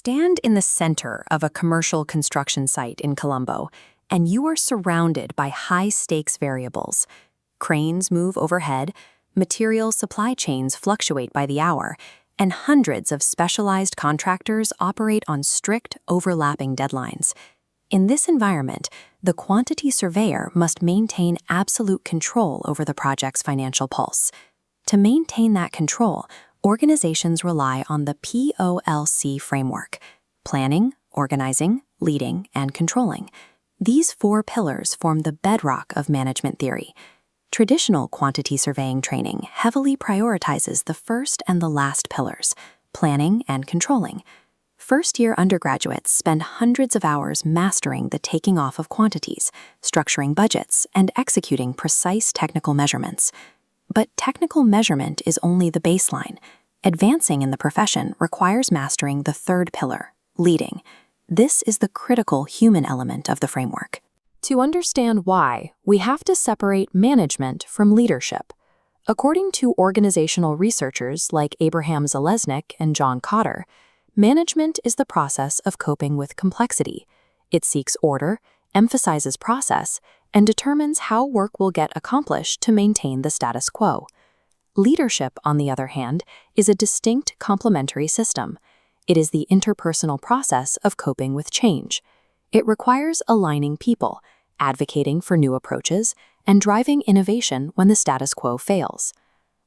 Stand in the center of a commercial construction site in Colombo, and you are surrounded by high-stakes variables. Cranes move overhead, material supply chains fluctuate by the hour, and hundreds of specialized contractors operate on strict, overlapping deadlines. In this environment, the quantity surveyor must maintain absolute control over the project's financial pulse. To maintain that control, organizations rely on the POLC Framework: planning, organizing, leading, and controlling. These 4 pillars form the bedrock of management theory. Traditional quantity surveying training heavily prioritizes the first and the last pillars, planning and controlling. First-year undergraduates spend hundreds of hours mastering the taking off of quantities, structuring budgets, and executing precise technical measurements. But technical measurement is only the baseline. Advancing in the profession requires mastering the 3rd pillar, leading. This is the critical human element of the framework. To understand why, we have to separate management from leadership. According to organizational researchers like Abraham Zalesnik and John Cotter, management is the process of coping with complexity. It seeks order, emphasizes process, and determines how work will get accomplished to maintain the status quo. Leadership, on the other hand, is a distinct complementary system. It is the interpersonal process of coping with change. It requires aligning people, advocating for new approaches, and driving innovation when the status quo fails.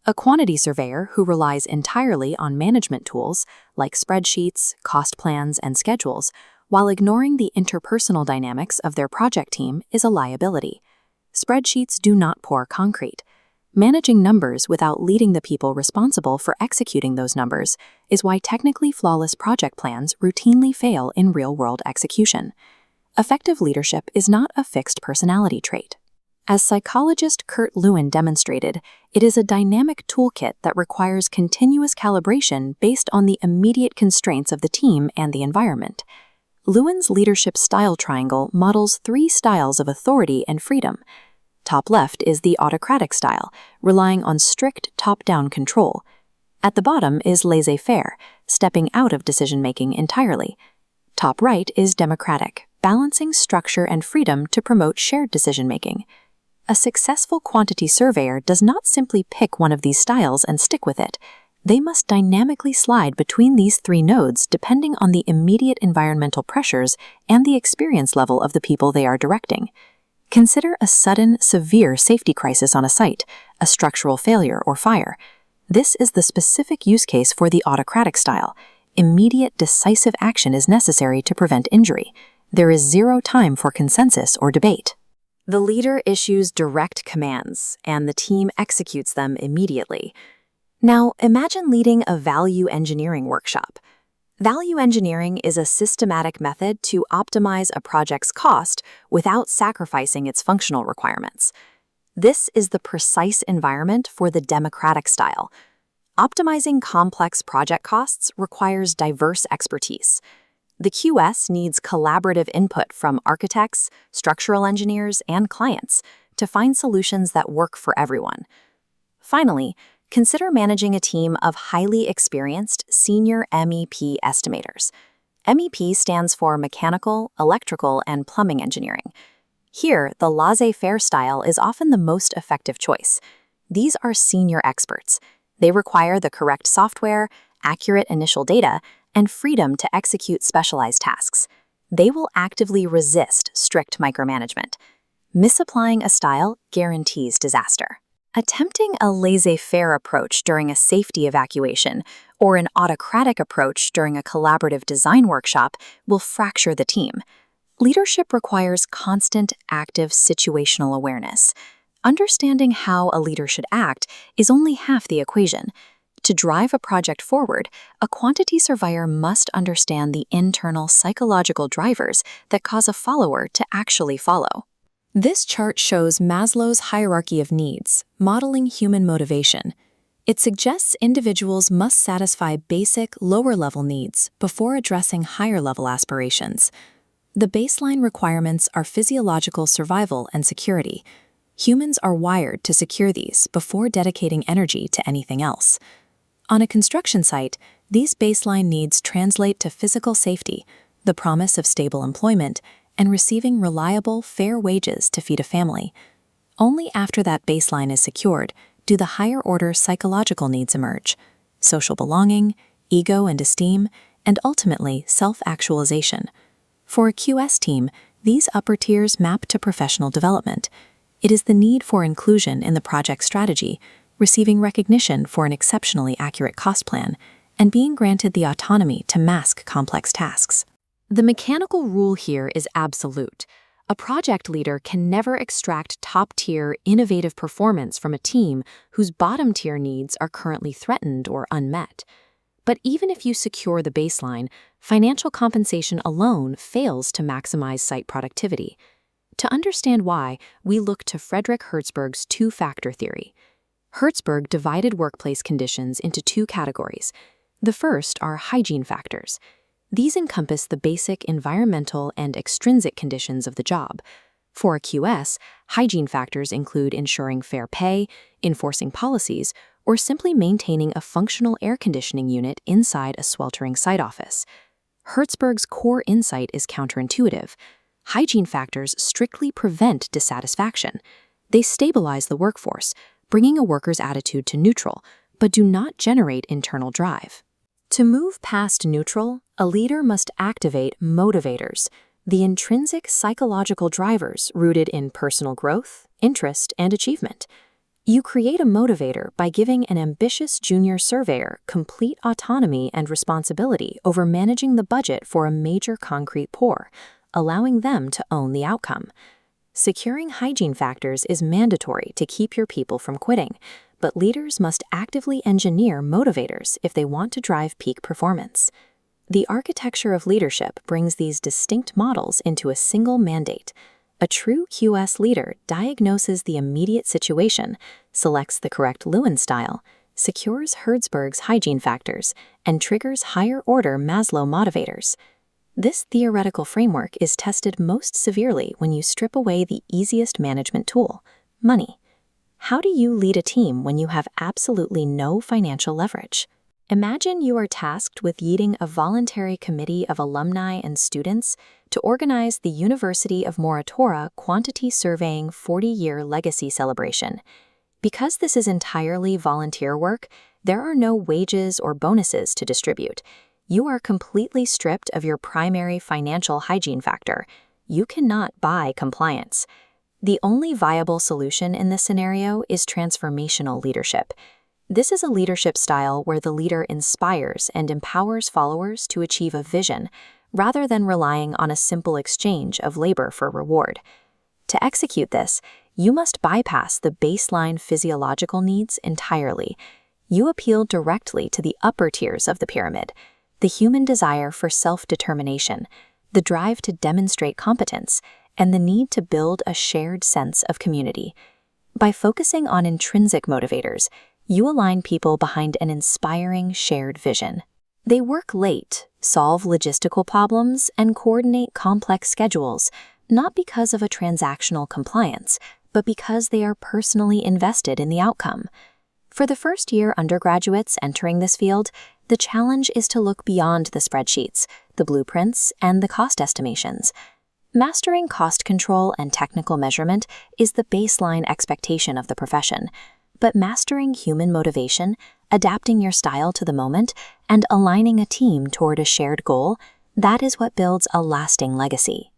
A quantity surveyor who relies entirely on management tools like spreadsheets, cost plans, and schedules, while ignoring the interpersonal dynamics of their project team, is a liability. Spreadsheets do not pour concrete. Managing numbers without leading the people responsible for executing those numbers is why technically flawless project plans routinely fail in real-world execution. Effective leadership is not a fixed personality trait. As psychologist Kurt Lewin demonstrated, it is a dynamic toolkit that requires continuous calibration based on the immediate constraints of the team and the environment. Lewin's leadership style triangle models 3 styles of authority and freedom. Top left is the autocratic style, relying on strict top-down control. At the bottom is laissez-faire, stepping out of decision-making entirely. Top right is democratic, balancing structure and freedom to promote shared decision-making. A successful quantity surveyor does not simply pick one of these styles and stick with it. They must dynamically slide between these 3 nodes depending on the immediate environmental pressures and the experience level of the people they are directing. Consider a sudden, severe safety crisis on a site, a structural failure or fire. This is the specific use case for the autocratic style. Immediate, decisive action is necessary to prevent injury. There is 0 time for consensus or debate. The leader issues direct commands, and the team executes them immediately. Now, imagine leading a value engineering workshop. Value engineering is a systematic method to optimize a project's cost without sacrificing its functional requirements. This is the precise environment for the democratic style. Optimizing complex project costs requires diverse expertise. The QS needs collaborative input from architects, structural engineers, and clients to find solutions that work for everyone. Finally, consider managing a team of highly experienced senior MEP estimators. MEP stands for Mechanical, Electrical, and Plumbing Engineering. Here, the laissez-faire style is often the most effective choice. These are senior experts. They require the correct software, accurate initial data, and freedom to execute specialized tasks. They will actively resist strict micromanagement. Misapplying a style guarantees disaster. Attempting a laissez-faire approach during a safety evacuation or an autocratic approach during a collaborative design workshop will fracture the team. Leadership requires constant, active situational awareness. Understanding how a leader should act is only half the equation. To drive a project forward, a quantity surveyor must understand the internal psychological drivers that cause a follower to actually follow. This chart shows Maslow's hierarchy of needs, modeling human motivation. It suggests individuals must satisfy basic, lower-level needs before addressing higher-level aspirations. The baseline requirements are physiological survival and security. Humans are wired to secure these before dedicating energy to anything else. On a construction site, These baseline needs translate to physical safety, the promise of stable employment, and receiving reliable, fair wages to feed a family. Only after that baseline is secured do the higher-order psychological needs emerge: social belonging, ego and esteem, and ultimately self-actualization. For a QS team, these upper tiers map to professional development. It is the need for inclusion in the project strategy, receiving recognition for an exceptionally accurate cost plan, and being granted the autonomy to mask complex tasks. The mechanical rule here is absolute. A project leader can never extract top-tier, innovative performance from a team whose bottom-tier needs are currently threatened or unmet. But even if you secure the baseline, financial compensation alone fails to maximize site productivity. To understand why, we look to Friedrich Herzberg's two-factor theory. Herzberg divided workplace conditions into two categories. The first are hygiene factors. These encompass the basic environmental and extrinsic conditions of the job. For a QS, hygiene factors include ensuring fair pay, enforcing policies, or simply maintaining a functional air conditioning unit inside a sweltering site office. Herzberg's core insight is counterintuitive. Hygiene factors strictly prevent dissatisfaction. They stabilize the workforce, bringing a worker's attitude to neutral, but do not generate internal drive. To move past neutral, a leader must activate motivators, the intrinsic psychological drivers rooted in personal growth, interest, and achievement. You create a motivator by giving an ambitious junior surveyor complete autonomy and responsibility over managing the budget for a major concrete pour, allowing them to own the outcome. Securing hygiene factors is mandatory to keep your people from quitting, but leaders must actively engineer motivators if they want to drive peak performance. The architecture of leadership brings these distinct models into a single mandate. A true QS leader diagnoses the immediate situation, selects the correct Lewin style, secures Herzberg's hygiene factors, and triggers higher-order Maslow motivators. This theoretical framework is tested most severely when you strip away the easiest management tool: money. How do you lead a team when you have absolutely no financial leverage? Imagine you are tasked with leading a voluntary committee of alumni and students to organize the University of Moratuwa quantity surveying 40-year legacy celebration. Because this is entirely volunteer work, there are no wages or bonuses to distribute. You are completely stripped of your primary financial hygiene factor. You cannot buy compliance. The only viable solution in this scenario is transformational leadership. This is a leadership style where the leader inspires and empowers followers to achieve a vision, rather than relying on a simple exchange of labor for reward. To execute this, you must bypass the baseline physiological needs entirely. You appeal directly to the upper tiers of the pyramid: the human desire for self-determination, the drive to demonstrate competence, and the need to build a shared sense of community. By focusing on intrinsic motivators, you align people behind an inspiring shared vision. They work late, solve logistical problems, and coordinate complex schedules, not because of a transactional compliance, but because they are personally invested in the outcome. For the first-year undergraduates entering this field, the challenge is to look beyond the spreadsheets, the blueprints, and the cost estimations. Mastering cost control and technical measurement is the baseline expectation of the profession, but mastering human motivation, adapting your style to the moment, and aligning a team toward a shared goal, that is what builds a lasting legacy.